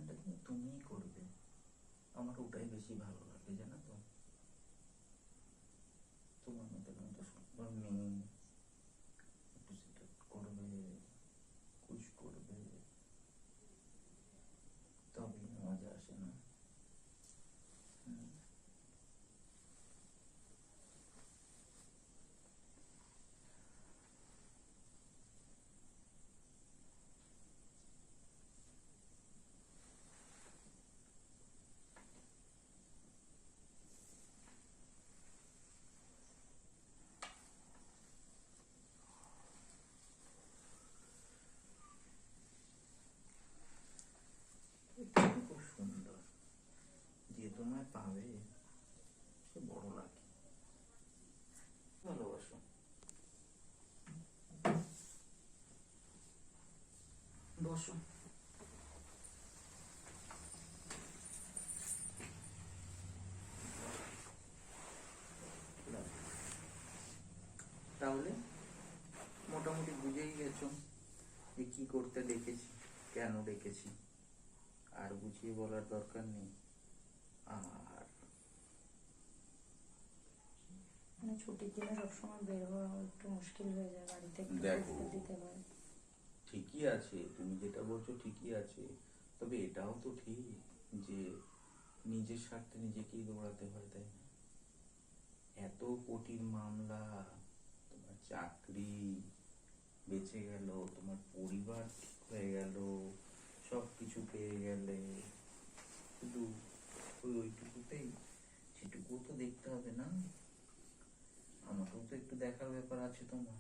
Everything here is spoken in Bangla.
ডিসিশনটা কিন্তু তুমিই করবে। আমার ওটাই বেশি ভালো লাগে, জানো তো। তোমার মতো মতো সুন্দর মেয়ে একটু সেটা করবে, কুছ করবে, তবে মজা আসে না। তুমি খুব সুন্দর, যে তোমায় পাবে সে বড় লাগে। ভালোবাসো, বসো। তাহলে মোটামুটি বুঝেই গেছো যে কি করতে ডেকেছি, কেন ডেকেছি, আর বুঝিয়ে বলার দরকার নেই। আর মানে ছুটির দিনে সবসময় বের হওয়া একটু মুশকিল হয়ে যায়, বাড়িতে একটু দেখো, বসতে দিতে হয়। ঠিকই আছে, তুমি যেটা বলছো ঠিকই আছে, তবে এটাও তো ঠিক যে নিজের স্বার্থে নিজেকেই দৌড়াতে হয়, তাই না? এত কোটির মামলা, তোমার চাকরি বেঁচে গেল, তোমার পরিবার ঠিক হয়ে গেল, সব কিছু পেয়ে গেলে, শুধু ওইটুকুতেই, সেটুকুও তো দেখতে হবে না? আমাকেও তো একটু দেখার ব্যাপার আছে তোমার।